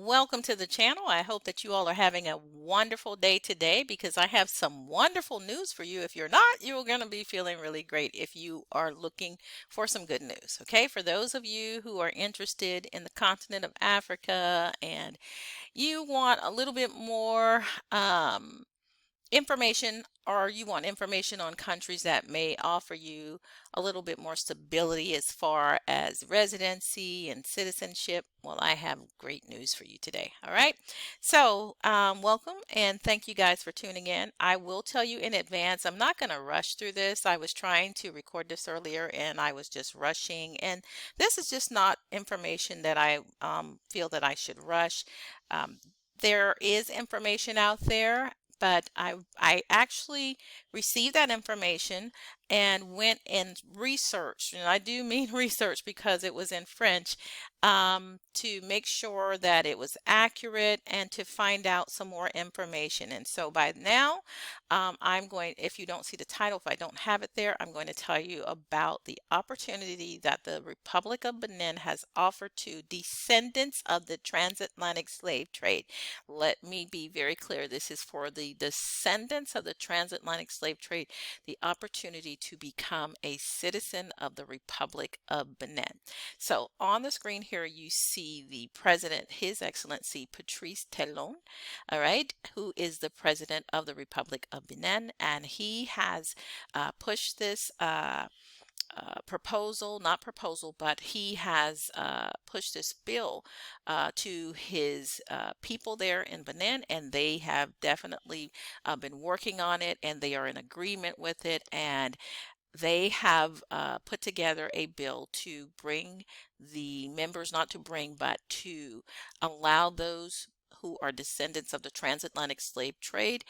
welcome to the channel. I hope that you all are having a wonderful day today because I have some wonderful news for you. If you're not, you're going to be feeling really great if you are looking for some good news. Okay, for those of you who are interested in the continent of Africa and you want a little bit more information, or you want information on countries that may offer you a little bit more stability as far as residency and citizenship, well, I have great news for you today. All right. So, welcome and thank you guys for tuning in. I will tell you in advance, I'm not going to rush through this. I was trying to record this earlier and I was just rushing. And this is just not information that I feel that I should rush. Um, there is information out there, but I actually received that information and went and researched, and I do mean research because it was in French, to make sure that it was accurate and to find out some more information. And so by now, I'm going, if you don't see the title, if I don't have it there, I'm going to tell you about the opportunity that the Republic of Benin has offered to descendants of the transatlantic slave trade. Let me be very clear. This is for the descendants of the transatlantic slave trade, the opportunity to become a citizen of the Republic of Benin. So on the screen here, you see the president, His Excellency Patrice Talon, all right, who is the president of the Republic of Benin, and he has pushed this proposal, not proposal, but he has pushed this bill to his people there in Benin, and they have definitely been working on it, and they are in agreement with it, and they have put together a bill to bring the members, not to bring, but to allow those who are descendants of the transatlantic slave trade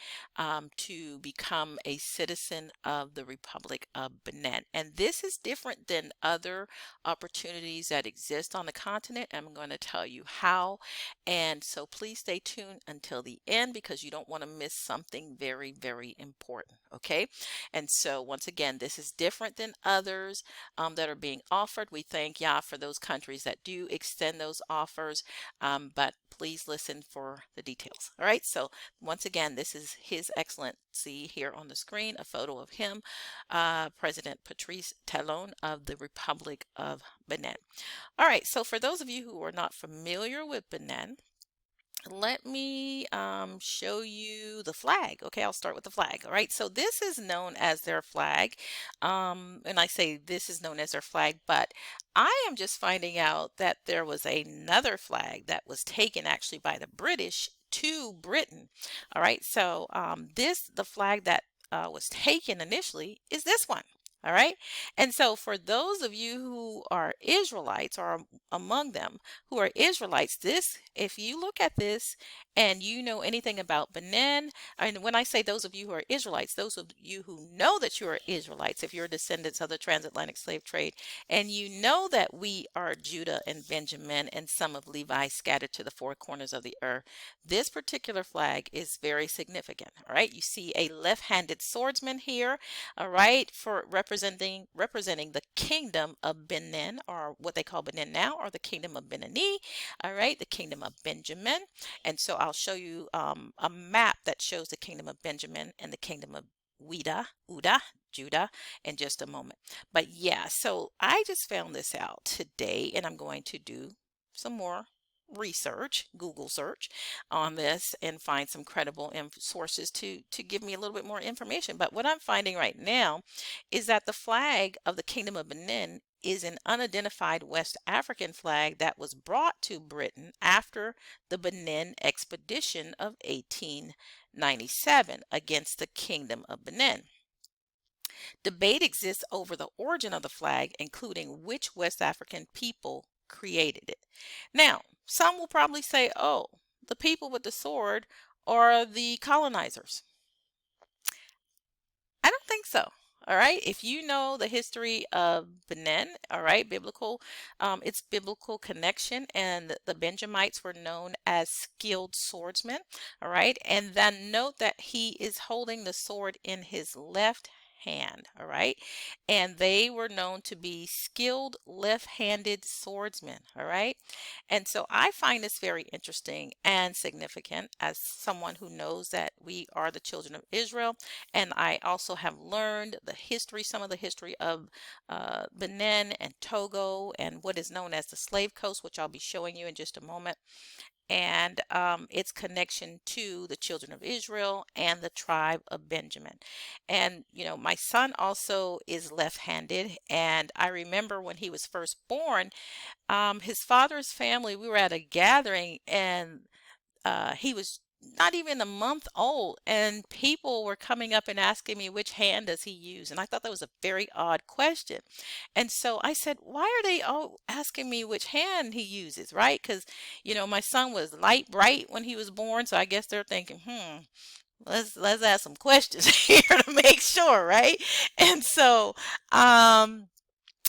to become a citizen of the Republic of Benin. And this is different than other opportunities that exist on the continent. I'm going to tell you how. And so please stay tuned until the end because you don't want to miss something very, very important. Okay. And so once again, this is different than others that are being offered. We thank Yah for those countries that do extend those offers, but please listen for the details. All right, so once again, this is His Excellency here on the screen, a photo of him, President Patrice Talon of the Republic of Benin. All right, so for those of you who are not familiar with Benin, let me show you the flag. Okay, I'll start with the flag. All right, so this is known as their flag. And I say this is known as their flag, but I am just finding out that there was another flag that was taken actually by the British to Britain. All right, so the flag that was taken initially is this one. All right. And so for those of you who are Israelites or among them who are Israelites, this, if you look at this and you know anything about Benin, and when I say those of you who are Israelites, those of you who know that you are Israelites, if you're descendants of the transatlantic slave trade, and you know that we are Judah and Benjamin and some of Levi scattered to the four corners of the earth, this particular flag is very significant. All right. You see a left-handed swordsman here, all right, for representing the kingdom of Benin, or what they call Benin now, or the kingdom of Benini, all right, the kingdom of Benjamin. And so I'll show you a map that shows the kingdom of Benjamin and the kingdom of Judah in just a moment. But yeah, so I just found this out today and I'm going to do some more research, Google search on this and find some credible sources to give me a little bit more information. But what I'm finding right now is that the flag of the Kingdom of Benin is an unidentified West African flag that was brought to Britain after the Benin expedition of 1897 against the Kingdom of Benin. Debate exists over the origin of the flag, including which West African people created it. Now, some will probably say, oh, the people with the sword are the colonizers. I don't think so. All right. If you know the history of Benin, all right, its biblical connection, and the Benjamites were known as skilled swordsmen. All right. And then note that he is holding the sword in his left hand, all right? And they were known to be skilled left-handed swordsmen, all right? And so I find this very interesting and significant as someone who knows that we are the children of Israel. And I also have learned the history, some of the history of Benin and Togo and what is known as the Slave Coast, which I'll be showing you in just a moment, and its connection to the children of Israel and the tribe of Benjamin. And, you know, my son also is left-handed, and I remember when he was first born, his father's family, we were at a gathering, and he was not even a month old, and people were coming up and asking me which hand does he use, and I thought that was a very odd question. And so I said, why are they all asking me which hand he uses, right? Because, you know, my son was light bright when he was born, so I guess they're thinking, let's ask some questions here to make sure, right? And so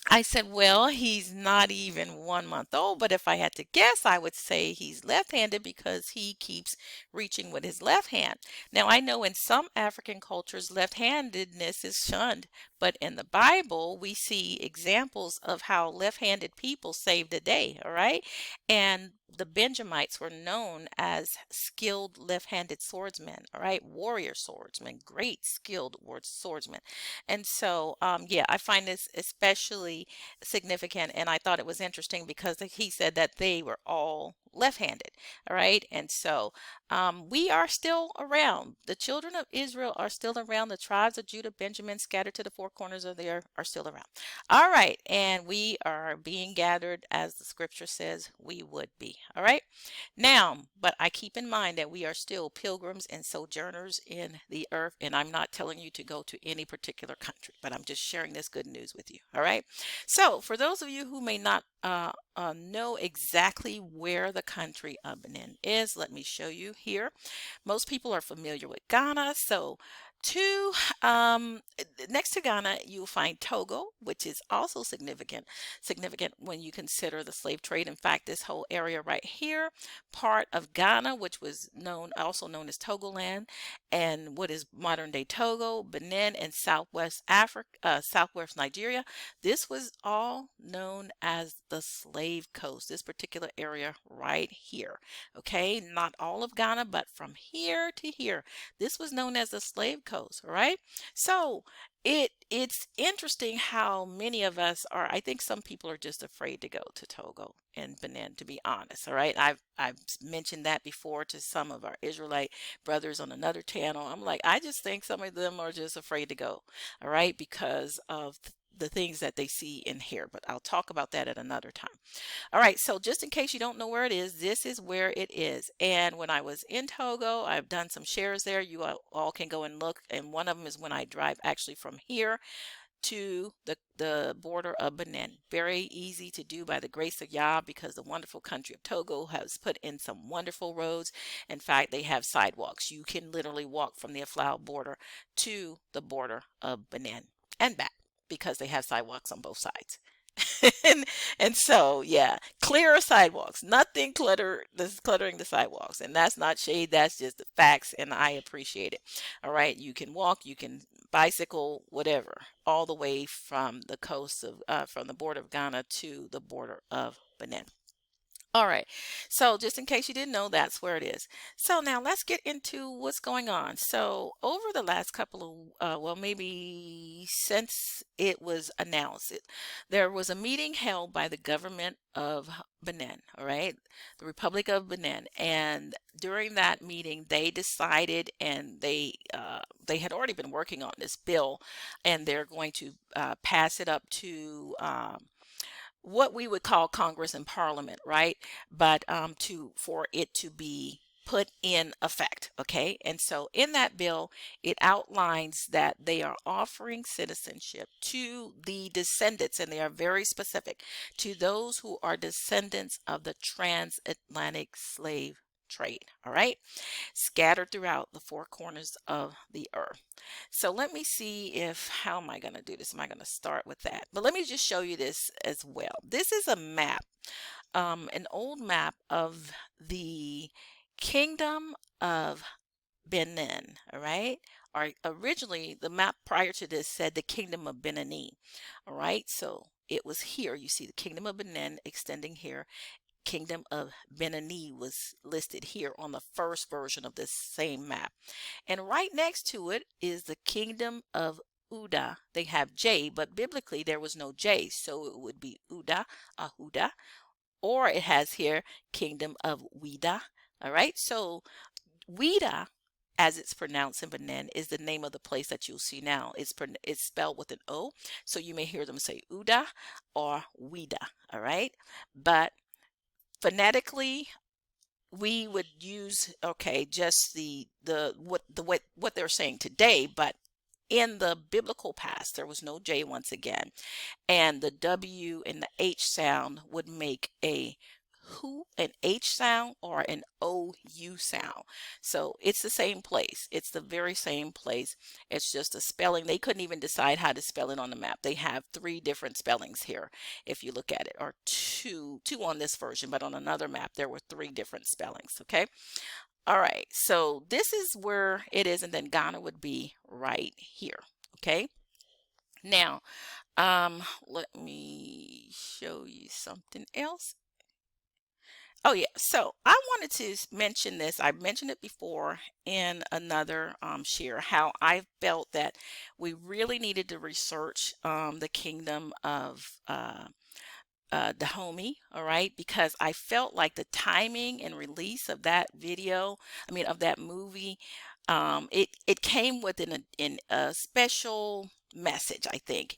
I said, well, he's not even 1 month old, but if I had to guess, I would say he's left-handed because he keeps reaching with his left hand. Now, I know in some African cultures, left-handedness is shunned, but in the Bible, we see examples of how left-handed people saved the day, all right? And the Benjamites were known as skilled left-handed swordsmen, all right? Warrior swordsmen, great skilled swordsmen. And so, yeah, I find this especially significant, and I thought it was interesting because he said that they were all left-handed, all right? And so we are still around. The children of Israel are still around. The tribes of Judah, Benjamin, scattered to the four corners of the earth are still around. All right, and we are being gathered as the scripture says we would be, all right? Now, but I keep in mind that we are still pilgrims and sojourners in the earth, and I'm not telling you to go to any particular country, but I'm just sharing this good news with you, all right? So, for those of you who may not know exactly where the country of Benin is, let me show you here. Most people are familiar with Ghana, so to next to Ghana, you'll find Togo, which is also significant when you consider the slave trade. In fact, this whole area right here, part of Ghana, which was also known as Togoland, and what is modern day Togo, Benin, and Southwest Africa, Southwest Nigeria. This was all known as the Slave Coast, this particular area right here. Okay, not all of Ghana, but from here to here. This was known as the Slave Coast, all right? So it's interesting how many of us are, I think some people are just afraid to go to Togo and Benin, to be honest, all right? I've mentioned that before to some of our Israelite brothers on another channel. I'm like, I just think some of them are just afraid to go, all right, because of the things that they see in here, but I'll talk about that at another time. All right, so just in case you don't know where it is, this is where it is. And when I was in Togo, I've done some shares there. You all can go and look. And one of them is when I drive actually from here to the border of Benin. Very easy to do by the grace of Yah, because the wonderful country of Togo has put in some wonderful roads. In fact, they have sidewalks. You can literally walk from the Aflao border to the border of Benin and back because they have sidewalks on both sides. and, and so, yeah, clear sidewalks, nothing cluttering the sidewalks. And that's not shade, that's just the facts, and I appreciate it. All right, you can walk, you can bicycle, whatever, all the way from the coast of, from the border of Ghana to the border of Benin. All right, so just in case you didn't know, that's where it is. So now let's get into what's going on. So over the last couple of, well, maybe since it was announced, there was a meeting held by the government of Benin, all right, the Republic of Benin, and during that meeting, they decided, and they had already been working on this bill, and they're going to pass it up to what we would call Congress and Parliament, right? But for it to be put in effect, okay? And so in that bill, it outlines that they are offering citizenship to the descendants, and they are very specific, to those who are descendants of the transatlantic slave trade, all right? Scattered throughout the four corners of the earth. So let me see how am I going to do this? Am I going to start with that? But let me just show you this as well. This is a map, an old map of the Kingdom of Benin, all right? are originally, the map prior to this said the Kingdom of Benin. All right, so it was here. You see the Kingdom of Benin extending here. Kingdom of Benin was listed here on the first version of this same map. And right next to it is the Kingdom of Uda. They have J, but biblically there was no J, so it would be Uda, Ahuda, or it has here Kingdom of Wida. All right, so Wida, as it's pronounced in Benin, is the name of the place that you'll see now. It's spelled with an O, so you may hear them say Uda or Wida. All right, but phonetically we would use, okay, just what they're saying today, but in the biblical past there was no J once again, and the W and the H sound would make a who, an H sound, or an OU sound. So it's the same place. It's the very same place. It's just a spelling. They couldn't even decide how to spell it on the map. They have three different spellings here if you look at it, or two on this version, but on another map there were three different spellings. Okay. All right. So this is where it is, and then Ghana would be right here. Okay. Now, let me show you something else. Oh yeah, so I wanted to mention this. I mentioned it before in another share, how I felt that we really needed to research the kingdom of Dahomey, all right, because I felt like the timing and release of that video, I mean of that movie, it came with in a special message, I think,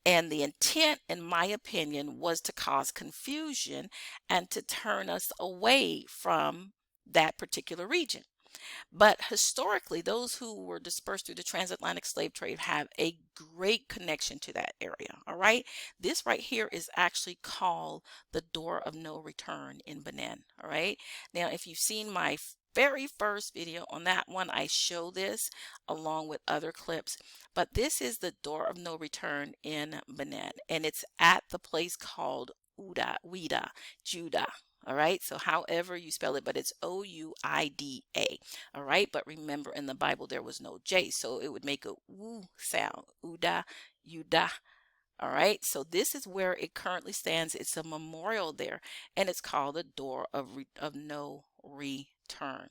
and the intent, in my opinion, was to cause confusion and to turn us away from that particular region. But historically, those who were dispersed through the transatlantic slave trade have a great connection to that area. All right. This right here is actually called the door of no return in Benin. All right. Now, if you've seen my very first video on that one, I show this along with other clips, but this is the door of no return in Benin, and it's at the place called Ouida, Judah. All right, so however you spell it, but it's Ouida. All right, but remember in the Bible there was no J, so it would make a woo sound. Uda, Yuda. All right, so this is where it currently stands. It's a memorial there, and it's called the Door of No Return.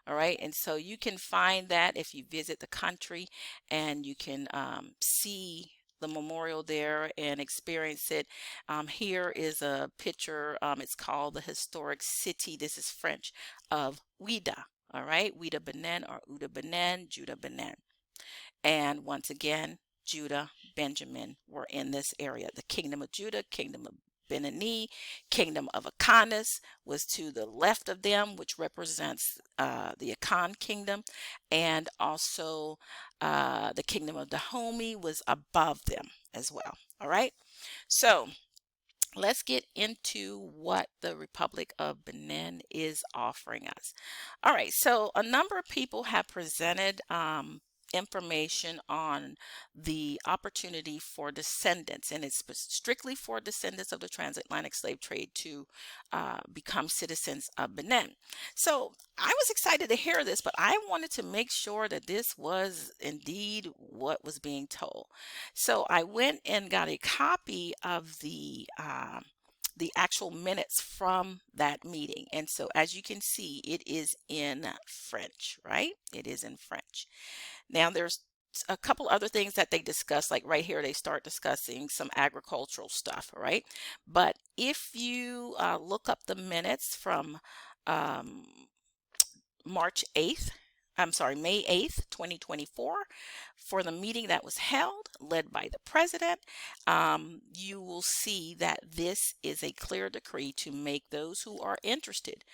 All right, and so you can find that if you visit the country, and you can see the memorial there and experience it. Here is a picture. It's called the historic city. This is French, of Ouida. All right, Ouida Benin, or Ouda Benin, Judah Benin. And once again, Judah, Benjamin were in this area. The kingdom of Judah, kingdom of Benin, kingdom of Achanes was to the left of them, which represents the Akan kingdom, and also the kingdom of Dahomey was above them as well. All right, so let's get into what the Republic of Benin is offering us. All right, so a number of people have presented information on the opportunity for descendants, and it's strictly for descendants of the transatlantic slave trade to become citizens of Benin. So I was excited to hear this, but I wanted to make sure that this was indeed what was being told. So I went and got a copy of the actual minutes from that meeting. And so as you can see, it is in French, right? It is in French. Now there's a couple other things that they discuss, like right here, they start discussing some agricultural stuff, right? But if you look up the minutes from May 8th, 2024, for the meeting that was held, led by the president, you will see that this is a clear decree to make those who are interested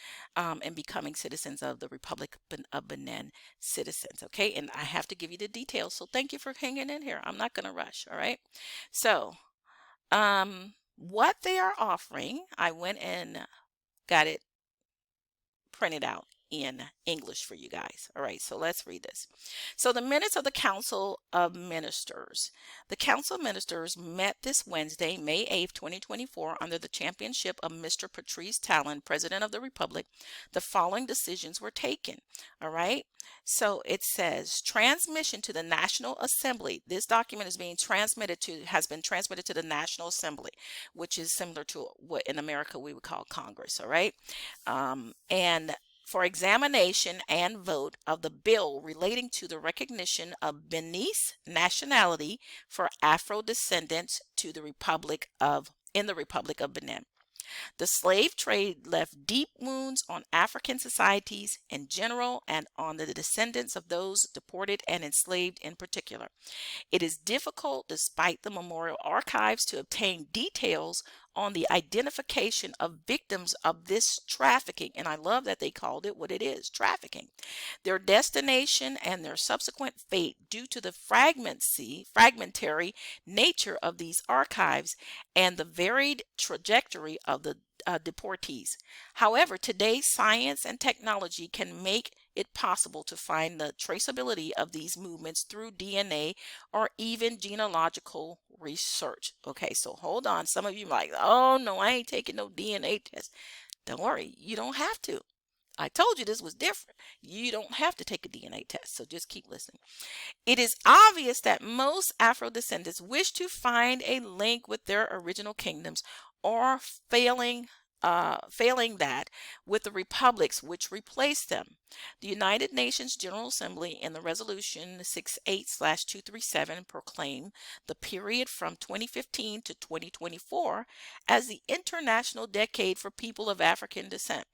in becoming citizens of the Republic of Benin citizens. Okay, and I have to give you the details, so thank you for hanging in here. I'm not going to rush. All right, so what they are offering, I went and got it printed out in English for you guys. All right, so let's read this. So the minutes of the Council of Ministers. The Council of Ministers met this Wednesday, May 8th, 2024, under the championship of Mr. Patrice Talon, President of the Republic. The following decisions were taken. All right, so it says transmission to the National Assembly. This document is being has been transmitted to the National Assembly, which is similar to what in America we would call Congress. All right, and for examination and vote of the bill relating to the recognition of Beninese nationality for Afro-descendants to the Republic of Benin. The slave trade left deep wounds on African societies in general and on the descendants of those deported and enslaved in particular. It is difficult, despite the memorial archives, to obtain details on the identification of victims of this trafficking. And I love that they called it what it is, trafficking. Their destination and their subsequent fate due to the fragmentary nature of these archives and the varied trajectory of the deportees. However, today's science and technology can make it possible to find the traceability of these movements through DNA or even genealogical research. Okay, so hold on. Some of you are like, oh no, I ain't taking no DNA test. Don't worry, you don't have to. I told you this was different. You don't have to take a DNA test, so just keep listening. It is obvious that most Afro-descendants wish to find a link with their original kingdoms, or failing that, with the republics which replaced them. The United Nations General Assembly in the resolution 68/237 proclaimed the period from 2015 to 2024 as the International Decade for People of African Descent.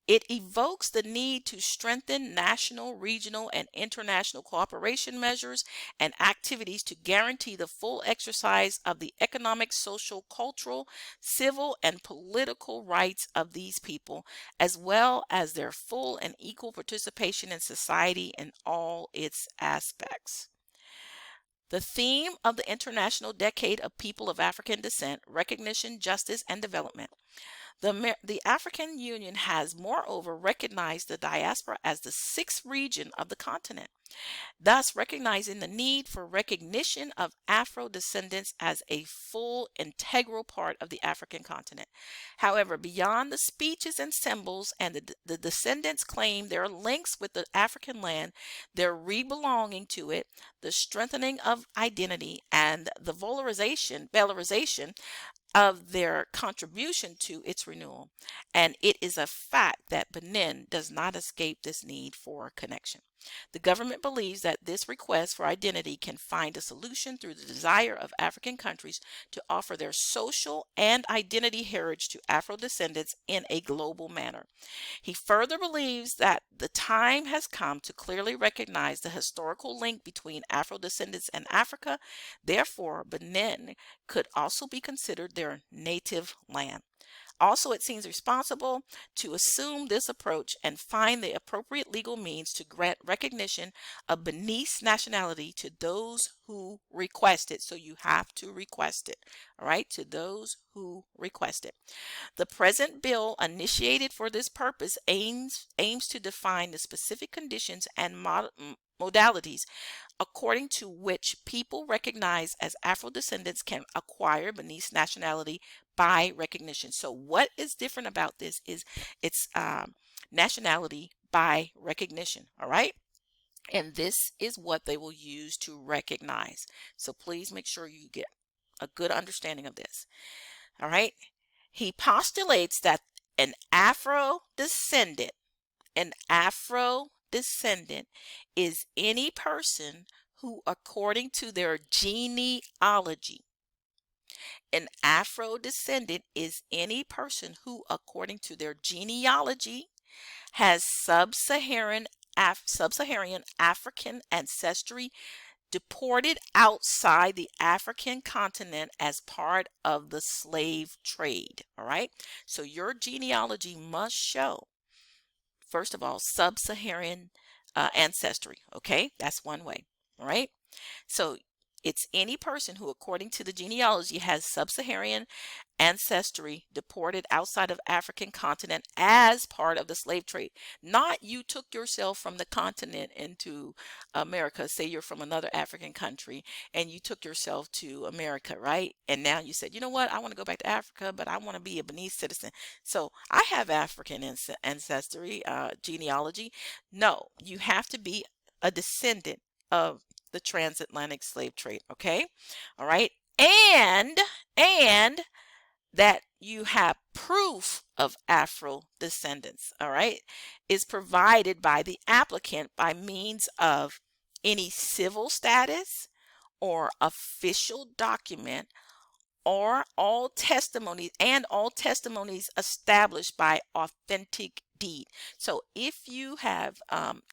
It evokes the need to strengthen national, regional, and international cooperation measures and activities to guarantee the full exercise of the economic, social, cultural, civil, and political rights of these people, as well as their full and equal participation in society in all its aspects. The theme of the International Decade of People of African Descent: Recognition, Justice, and Development. The African Union has moreover recognized the diaspora as the sixth region of the continent, thus recognizing the need for recognition of Afro-descendants as a full, integral part of the African continent. However, beyond the speeches and symbols and the descendants claim their links with the African land, their re-belonging to it, the strengthening of identity, and the valorization of their contribution to its renewal. And it is a fact that Benin does not escape this need for connection. The government believes that this request for identity can find a solution through the desire of African countries to offer their social and identity heritage to Afro-descendants in a global manner. He further believes that the time has come to clearly recognize the historical link between Afro-descendants and Africa. Therefore, Benin could also be considered their native land. Also, it seems responsible to assume this approach and find the appropriate legal means to grant recognition of Beninese nationality to those who request it. So you have to request it, all right, to those who request it. The present bill, initiated for this purpose, aims to define the specific conditions and modalities according to which people recognized as Afro-descendants can acquire Beninese nationality by recognition. So what is different about this is it's nationality by recognition, all right? And this is what they will use to recognize. So please make sure you get a good understanding of this, all right? He postulates that an Afro-descendant is any person who, according to their genealogy, an Afro-descendant is any person who, according to their genealogy, has sub-Saharan African ancestry, deported outside the African continent as part of the slave trade. All right, so your genealogy must show, first of all, sub-Saharan ancestry. Okay, that's one way. All right, so It's any person who, according to the genealogy, has sub-Saharan ancestry deported outside of African continent as part of the slave trade. Not you took yourself from the continent into America. Say you're from another African country and you took yourself to America, right? And now you said, you know what? I want to go back to Africa, but I want to be a Benin citizen. So I have African ancestry, genealogy. No, you have to be a descendant of the transatlantic slave trade. Okay. All right. And that you have proof of Afro descendants, all right, is provided by the applicant by means of any civil status or official document or all testimonies established by authentic deed. So if you have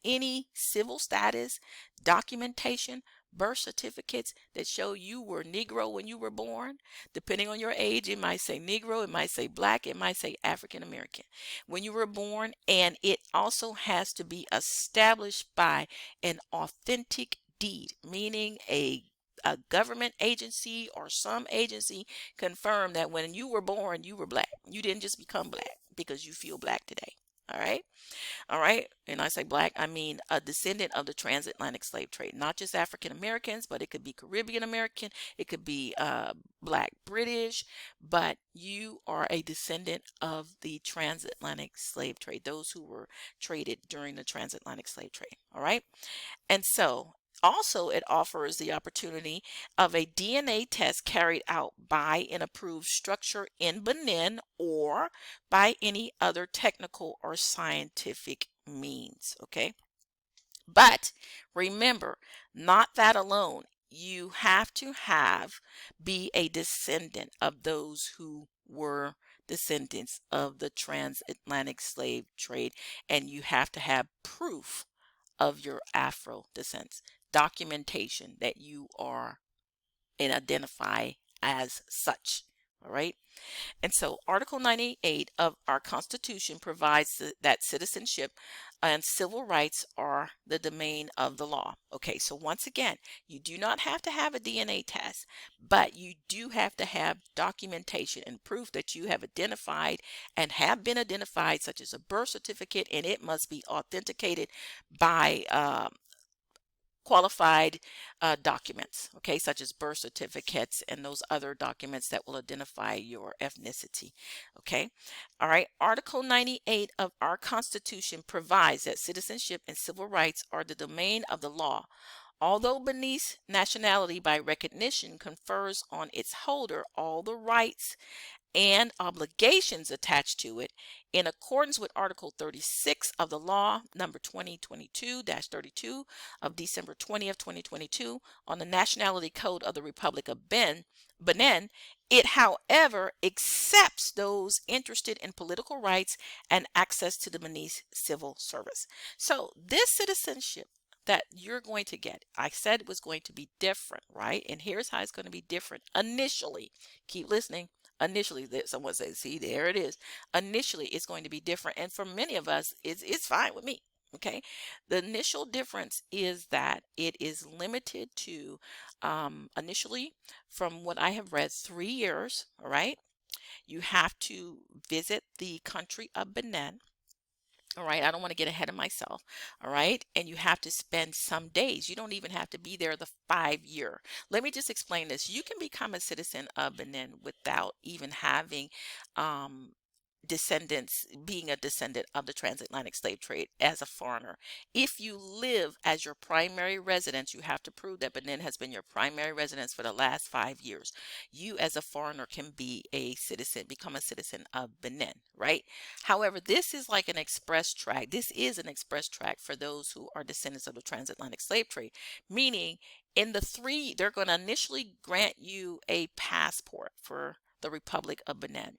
any civil status, documentation, birth certificates that show you were Negro when you were born, depending on your age, it might say Negro, it might say Black, it might say African American when you were born, and it also has to be established by an authentic deed, meaning a government agency or some agency confirmed that when you were born, you were Black. You didn't just become Black because you feel Black today. All right. All right. And I say Black, I mean a descendant of the transatlantic slave trade, not just African Americans, but it could be Caribbean American, it could be Black British, but you are a descendant of the transatlantic slave trade, those who were traded during the transatlantic slave trade. All right. And so also it offers the opportunity of a DNA test carried out by an approved structure in Benin or by any other technical or scientific means. Okay. But remember, not that alone. You have to be a descendant of those who were descendants of the transatlantic slave trade, and you have to have proof of your Afro descent, documentation that you are and identify as such. All right. And so Article 98 of our Constitution provides that citizenship and civil rights are the domain of the law. Okay, so once again, you do not have to have a DNA test, but you do have to have documentation and proof that you have identified and have been identified, such as a birth certificate, and it must be authenticated by qualified documents, okay, such as birth certificates and those other documents that will identify your ethnicity, okay. All right, Article 98 of our Constitution provides that citizenship and civil rights are the domain of the law. Although Benin's nationality by recognition confers on its holder all the rights and obligations attached to it, in accordance with Article 36 of the law number 2022-32 of December 20th, 2022 on the Nationality Code of the Republic of Benin, it, however, accepts those interested in political rights and access to the Beninese civil service. So this citizenship that you're going to get, I said it was going to be different, right? And here's how it's going to be different initially. Keep listening. Initially, someone says, see, there it is. Initially, it's going to be different. And for many of us, it's fine with me. Okay. The initial difference is that it is limited to, initially, from what I have read, 3 years. All right. You have to visit the country of Benin. All right, I don't want to get ahead of myself. All right, and you have to spend some days. You don't even have to be there the 5 year. Let me just explain this. You can become a citizen of Benin without even having descendants, being a descendant of the transatlantic slave trade as a foreigner. If you live as your primary residence, you have to prove that Benin has been your primary residence for the last 5 years. You as a foreigner can be a citizen, become a citizen of Benin, right? However, this is like an express track. This is an express track for those who are descendants of the transatlantic slave trade, meaning in the three, they're going to initially grant you a passport for the Republic of Benin.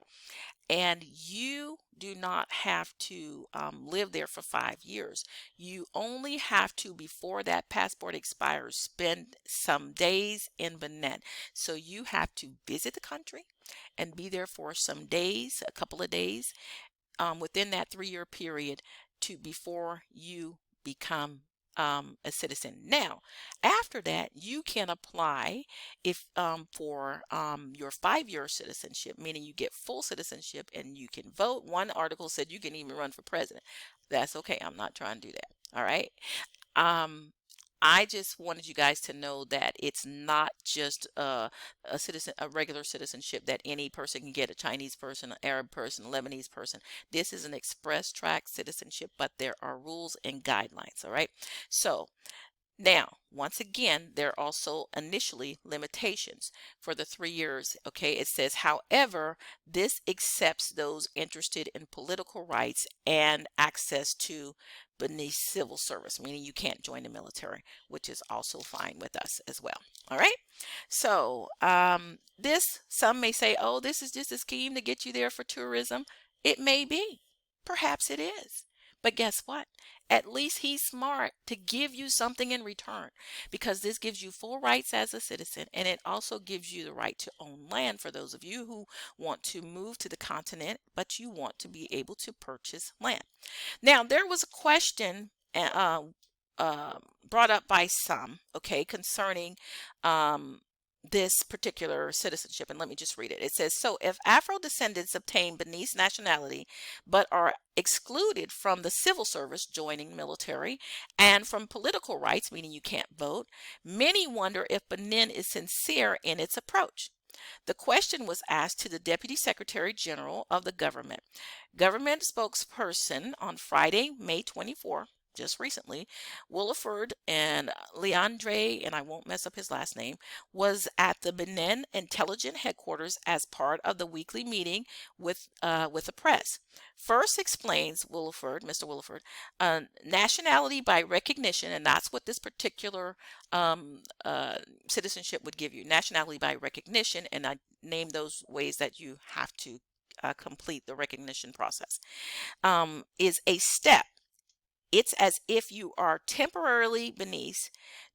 And you do not have to live there for 5 years. You only have to, before that passport expires, spend some days in Benin. So you have to visit the country and be there for some days, a couple of days, within that 3 year period to before you become a citizen. Now, after that, you can apply if for your 5-year citizenship, meaning you get full citizenship and you can vote. One article said you can even run for president. That's okay. I'm not trying to do that. All right. Um, I just wanted you guys to know that it's not just a regular citizenship that any person can get, a Chinese person, an Arab person, Lebanese person. This is an express track citizenship, but there are rules and guidelines, all right? So now, once again, there are also initially limitations for the 3 years. Okay, it says, however, this accepts those interested in political rights and access to beneath civil service, meaning you can't join the military, which is also fine with us as well. All right. So, some may say, oh, this is just a scheme to get you there for tourism. It may be. Perhaps it is. But guess what? At least he's smart to give you something in return, because this gives you full rights as a citizen, and it also gives you the right to own land for those of you who want to move to the continent, but you want to be able to purchase land. Now, there was a question brought up by some, okay, concerning this particular citizenship. And let me just read it. It says, so if Afro descendants obtain Beninese nationality but are excluded from the civil service, joining military, and from political rights, meaning you can't vote, many wonder if Benin is sincere in its approach. The question was asked to the Deputy Secretary General of the government spokesperson on Friday, May 24, just recently. Williford and Leandre, and I won't mess up his last name, was at the Benin Intelligence Headquarters as part of the weekly meeting with the press. First, explains Mr. Williford, nationality by recognition, and that's what this particular citizenship would give you, nationality by recognition, and I name those ways that you have to complete the recognition process, is a step. It's as if you are temporarily Beninese.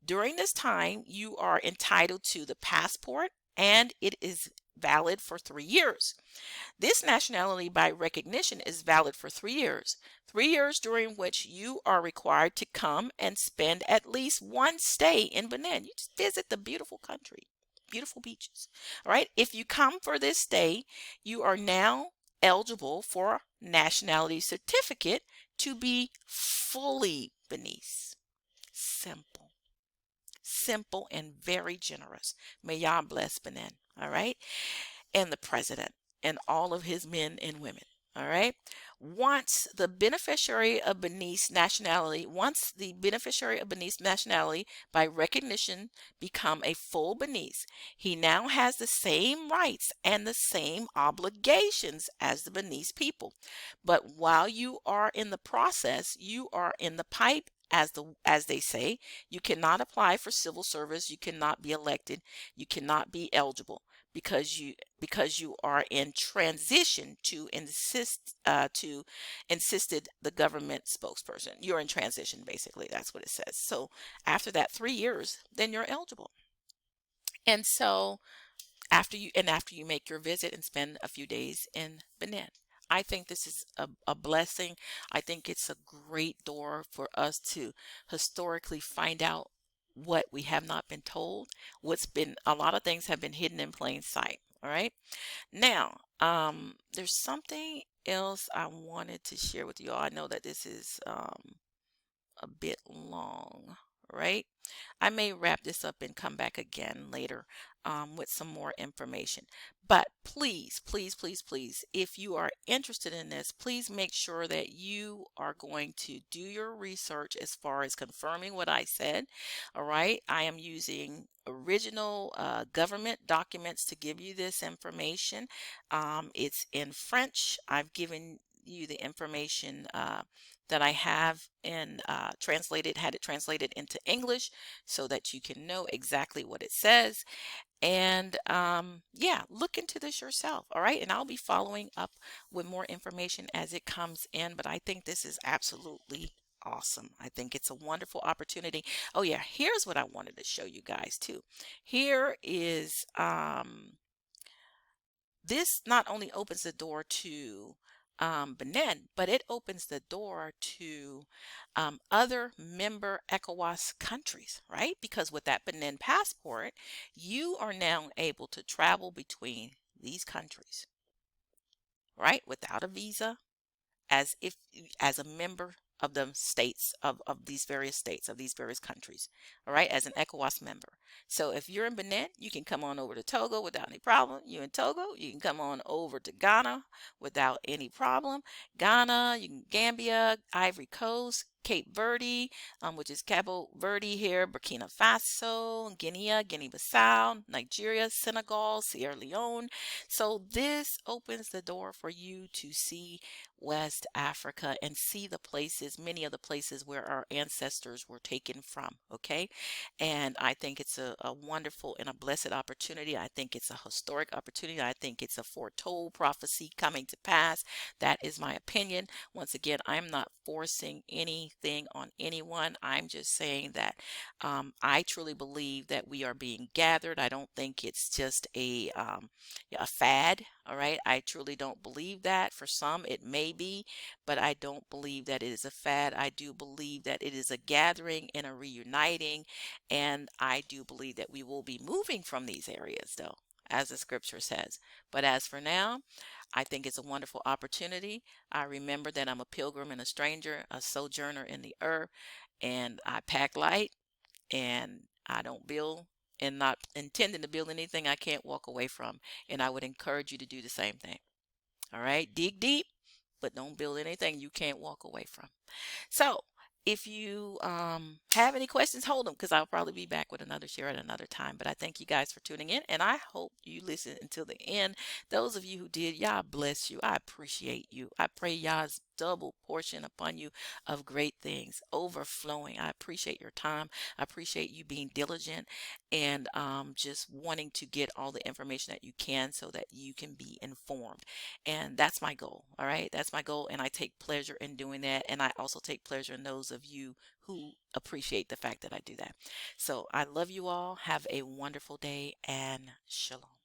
During this time, you are entitled to the passport, and it is valid for 3 years. This nationality by recognition is valid for 3 years. 3 years during which you are required to come and spend at least one stay in Benin. You just visit the beautiful country, beautiful beaches. All right. If you come for this stay, you are now eligible for nationality certificate to be fully Beninese. Simple. Simple and very generous. May Yah bless Benin. All right. And the president and all of his men and women. All right. Once the beneficiary of Beninese nationality by recognition become a full Beninese, he now has the same rights and the same obligations as the Beninese people. But while you are in the process, you are in the pipe, as they say. You cannot apply for civil service, you cannot be elected, you cannot be eligible, because you are in transition to insisted the government spokesperson. You're in transition, basically. That's what it says. So after that 3 years, then you're eligible. And so after you make your visit and spend a few days in Benin, I think this is a blessing. I think it's a great door for us to historically find out what we have not been told. A lot of things have been hidden in plain sight. All right. Now, there's something else I wanted to share with you all. I know that this is a bit long, right? I may wrap this up and come back again later with some more information. But please, please, please, please, if you are interested in this, please make sure that you are going to do your research as far as confirming what I said. All right. I am using original government documents to give you this information. It's in French. I've given you the information that I have and had it translated into English so that you can know exactly what it says. And yeah, look into this yourself. All right. And I'll be following up with more information as it comes in. But I think this is absolutely awesome. I think it's a wonderful opportunity. Oh, yeah. Here's what I wanted to show you guys, too. Here is this not only opens the door to Benin, but it opens the door to other member ECOWAS countries, right? Because with that Benin passport, you are now able to travel between these countries, right? Without a visa, as if as a member of the states of these various states of these various countries, all right, as an ECOWAS member. So if you're in Benin, you can come on over to Togo without any problem. You in Togo, you can come on over to Ghana without any problem. Ghana, you can Gambia, Ivory Coast, Cape Verde, which is Cabo Verde here, Burkina Faso, Guinea, Guinea-Bissau, Nigeria, Senegal, Sierra Leone. So this opens the door for you to see West Africa and see the places, many of the places where our ancestors were taken from. Okay. And I think it's a wonderful and a blessed opportunity. I think it's a historic opportunity. I think it's a foretold prophecy coming to pass. That is my opinion. Once again, I'm not forcing anything on anyone. I'm just saying that I truly believe that we are being gathered. I don't think it's just a fad. All right. I truly don't believe that. For some, it may be, but I don't believe that it is a fad. I do believe that it is a gathering and a reuniting. And I do believe that we will be moving from these areas, though, as the scripture says. But as for now, I think it's a wonderful opportunity. I remember that I'm a pilgrim and a stranger, a sojourner in the earth, and I pack light and I don't build and not intending to build anything I can't walk away from. And I would encourage you to do the same thing. All right, dig deep, but don't build anything you can't walk away from. So, if you have any questions, hold them because I'll probably be back with another share at another time. But I thank you guys for tuning in, and I hope you listen until the end. Those of you who did, y'all bless you. I appreciate you. I pray y'all's double portion upon you of great things overflowing. I appreciate your time. I appreciate you being diligent and just wanting to get all the information that you can so that you can be informed. And that's my goal. All right. That's my goal. And I take pleasure in doing that. And I also take pleasure in those of you who appreciate the fact that I do that. So I love you all. Have a wonderful day and shalom.